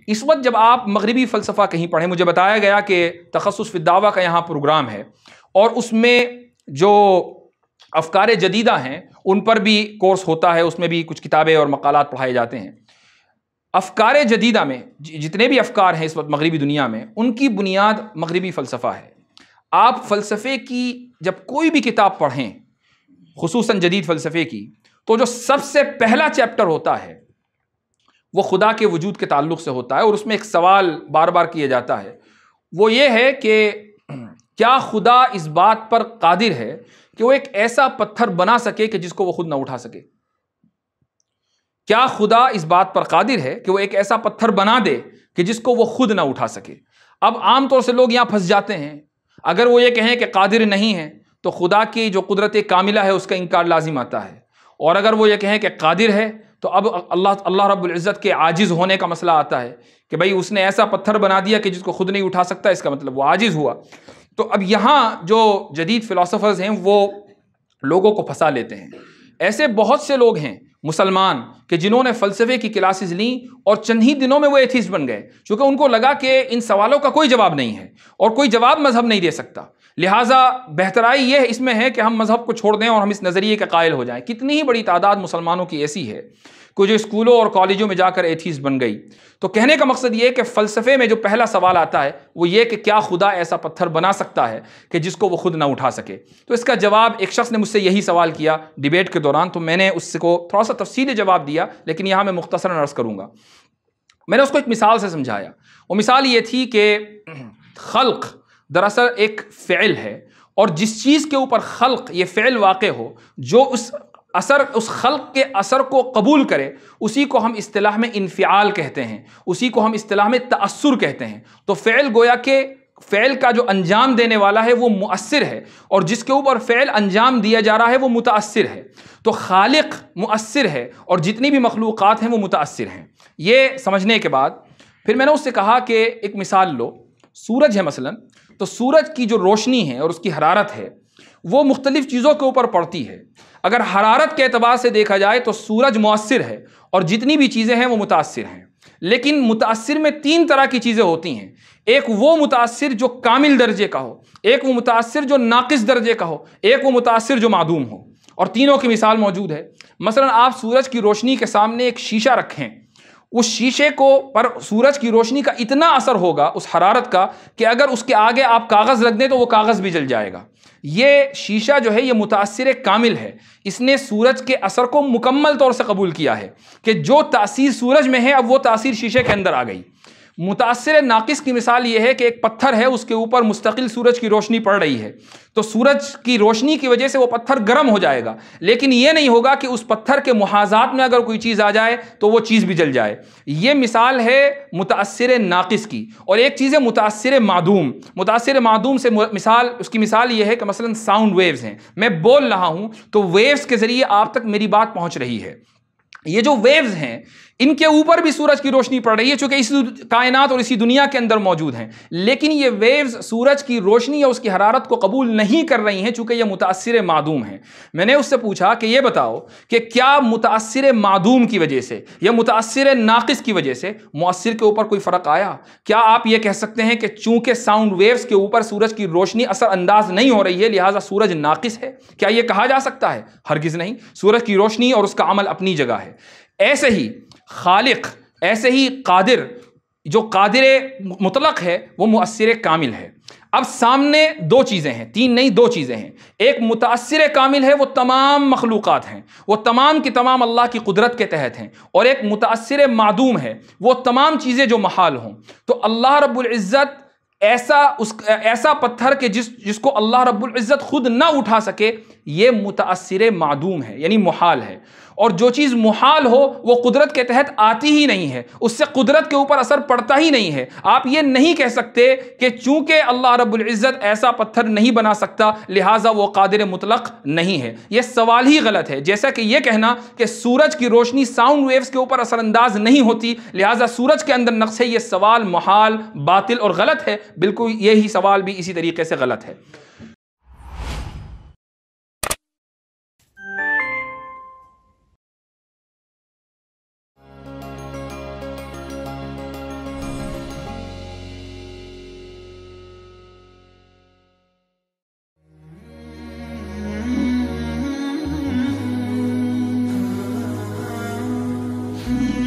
اس وقت جب آپ مغربی فلسفہ کہیں پڑھیں، مجھے بتایا گیا کہ تخصص فی الدعوہ کا یہاں پروگرام ہے اور اس میں جو افکار جدیدہ ہیں ان پر بھی کورس ہوتا ہے، اس میں بھی کچھ کتابیں اور مقالات پڑھائے جاتے ہیں۔ افکار جدیدہ میں جتنے بھی افکار ہیں اس وقت مغربی دنیا میں، ان کی بنیاد مغربی فلسفہ ہے۔ آپ فلسفے کی جب کوئی بھی کتاب پڑھیں، خصوصاً جدید فلسفے کی، تو جو سب سے پہلا چیپٹر ہوتا ہے وہ خدا کے وجود کے تعلق سے ہوتا ہے، اور اس میں ایک سوال بار بار کیا جاتا ہے، وہ یہ ہے کہ کیا خدا اس بات پر قادر ہے کہ وہ ایک ایسا پتھر بنا سکے کہ جس کو وہ خود نہ اٹھا سکے؟ کیا خدا اس بات پر قادر ہے کہ وہ ایک ایسا پتھر بنا دے کہ جس کو وہ خود نہ اٹھا سکے؟ اب عام طور سے لوگ یہاں پھنس جاتے ہیں۔ اگر وہ یہ کہیں کہ قادر نہیں ہے تو خدا کی جو قدرت کاملہ ہے اس کا انکار لازم آتا ہے، اور اگر وہ یہ کہیں کہ قادر ہے تو اب اللہ رب العزت کے عاجز ہونے کا مسئلہ آتا ہے کہ بھئی اس نے ایسا پتھر بنا دیا کہ جس کو خود نہیں اٹھا سکتا، اس کا مطلب وہ عاجز ہوا۔ تو اب یہاں جو جدید فلاسفرز ہیں وہ لوگوں کو پھنسا لیتے ہیں۔ ایسے بہت سے لوگ ہیں مسلمان کہ جنہوں نے فلسفے کی کلاسز لیں اور چند ہی دنوں میں وہ ایتھیسٹ بن گئے، چونکہ ان کو لگا کہ ان سوالوں کا کوئی جواب نہیں ہے اور کوئی جواب مذہب نہیں دے سکتا، لہٰذا بہترائی یہ اس میں ہے کہ ہم مذہب کو چھوڑ دیں اور ہم اس نظریے کے قائل ہو جائیں۔ کتنی ہی بڑی تعداد مسلمانوں کی ایسی ہے کہ جو اسکولوں اور کالجوں میں جا کر ایتھیسٹ بن گئی۔ تو کہنے کا مقصد یہ ہے کہ فلسفے میں جو پہلا سوال آتا ہے وہ یہ کہ کیا خدا ایسا پتھر بنا سکتا ہے کہ جس کو وہ خود نہ اٹھا سکے؟ تو اس کا جواب ایک شخص نے مجھ سے یہی سوال کیا ڈیبیٹ کے دوران، تو میں نے اس کو تھوڑا سا تفصیلی جواب دیا، لیکن یہاں میں مختصراً عرض کروں گا۔ میں نے اس کو ایک مثال سے سمجھایا۔ وہ مثال یہ تھی کہ خلق دراصل ایک فعل ہے، اور جس چیز کے اوپر خلق یہ فعل واقع ہو، جو اس خلق کے اثر کو قبول کرے، اسی کو ہم اصطلاح میں انفعال کہتے ہیں، اسی کو ہم اصطلاح میں تأثر کہتے ہیں۔ تو فعل گویا کہ فعل کا جو انجام دینے والا ہے وہ مؤثر ہے، اور جس کے اوپر فعل انجام دیا جا رہا ہے وہ متأثر ہے۔ تو خالق مؤثر ہے اور جتنی بھی مخلوقات ہیں وہ متأثر ہیں۔ یہ سمجھنے کے بعد پھر میں نے اس سے کہا کہ ایک مثال لو، سورج ہے مثلا، تو سورج کی جو روشنی ہے اور اس کی حرارت ہے وہ مختلف چیزوں کے اوپر پڑتی ہے۔ اگر حرارت کے اعتبار سے دیکھا جائے تو سورج مؤثر ہے اور جتنی بھی چیزیں ہیں وہ متاثر ہیں، لیکن متاثر میں تین طرح کی چیزیں ہوتی ہیں۔ ایک وہ متاثر جو کامل درجے کا ہو، ایک وہ متاثر جو ناقص درجے کا ہو، ایک وہ متاثر جو معدوم ہو، اور تینوں کی مثال موجود ہے۔ مثلا آپ سورج کی روشنی کے سامنے ایک شیشہ رکھیں، اس شیشے کو پر سورج کی روشنی کا اتنا اثر ہوگا اس حرارت کا کہ اگر اس کے آگے آپ کاغذ رکھ دیں تو وہ کاغذ بھی جل جائے گا۔ یہ شیشہ جو ہے یہ متاثر کامل ہے، اس نے سورج کے اثر کو مکمل طور سے قبول کیا ہے کہ جو تاثیر سورج میں ہے اب وہ تاثیر شیشے کے اندر آ گئی۔ متاثر ناقص کی مثال یہ ہے کہ ایک پتھر ہے، اس کے اوپر مستقل سورج کی روشنی پڑ رہی ہے، تو سورج کی روشنی کی وجہ سے وہ پتھر گرم ہو جائے گا، لیکن یہ نہیں ہوگا کہ اس پتھر کے محاذات میں اگر کوئی چیز آ جائے تو وہ چیز بھی جل جائے۔ یہ مثال ہے متاثر ناقص کی۔ اور ایک چیز ہے متاثر معدوم۔ متاثر معدوم سے مثال، اس کی مثال یہ ہے کہ مثلا ساؤنڈ ویوز ہیں، میں بول رہا ہوں تو ویوز کے ذریعے آپ تک میری بات پہنچ رہی ہے۔ یہ جو ویوز ہیں ان کے اوپر بھی سورج کی روشنی پڑ رہی ہے چونکہ اسی کائنات اور اسی دنیا کے اندر موجود ہیں، لیکن یہ ویوز سورج کی روشنی یا اس کی حرارت کو قبول نہیں کر رہی ہیں چونکہ یہ متاثر معدوم ہیں۔ میں نے اس سے پوچھا کہ یہ بتاؤ کہ کیا متاثر معدوم کی وجہ سے یا متاثر ناقص کی وجہ سے مؤثر کے اوپر کوئی فرق آیا؟ کیا آپ یہ کہہ سکتے ہیں کہ چونکہ ساؤنڈ ویوز کے اوپر سورج کی روشنی اثر انداز نہیں ہو رہی ہے لہٰذا سورج ناقص ہے؟ کیا یہ کہا جا سکتا ہے؟ ہرگز نہیں۔ سورج کی روشنی اور اس کا عمل اپنی جگہ ہے۔ ایسے ہی خالق، ایسے ہی قادر، جو قادر مطلق ہے وہ مؤثر کامل ہے۔ اب سامنے دو چیزیں ہیں، تین نہیں دو چیزیں ہیں۔ ایک متاثر کامل ہے، وہ تمام مخلوقات ہیں، وہ تمام کی تمام اللہ کی قدرت کے تحت ہیں، اور ایک متاثر معدوم ہے، وہ تمام چیزیں جو محال ہوں۔ تو اللہ رب العزت ایسا پتھر کہ جس کو اللہ رب العزت خود نہ اٹھا سکے، یہ متاثر معدوم ہے یعنی محال ہے۔ اور جو چیز محال ہو وہ قدرت کے تحت آتی ہی نہیں ہے، اس سے قدرت کے اوپر اثر پڑتا ہی نہیں ہے۔ آپ یہ نہیں کہہ سکتے کہ چونکہ اللہ رب العزت ایسا پتھر نہیں بنا سکتا لہٰذا وہ قادر مطلق نہیں ہے۔ یہ سوال ہی غلط ہے، جیسا کہ یہ کہنا کہ سورج کی روشنی ساؤنڈ ویوز کے اوپر اثر انداز نہیں ہوتی لہٰذا سورج کے اندر نقص ہے، یہ سوال محال، باطل اور غلط ہے۔ بالکل یہی سوال بھی اسی طریقے سے غلط ہے۔ اللہ.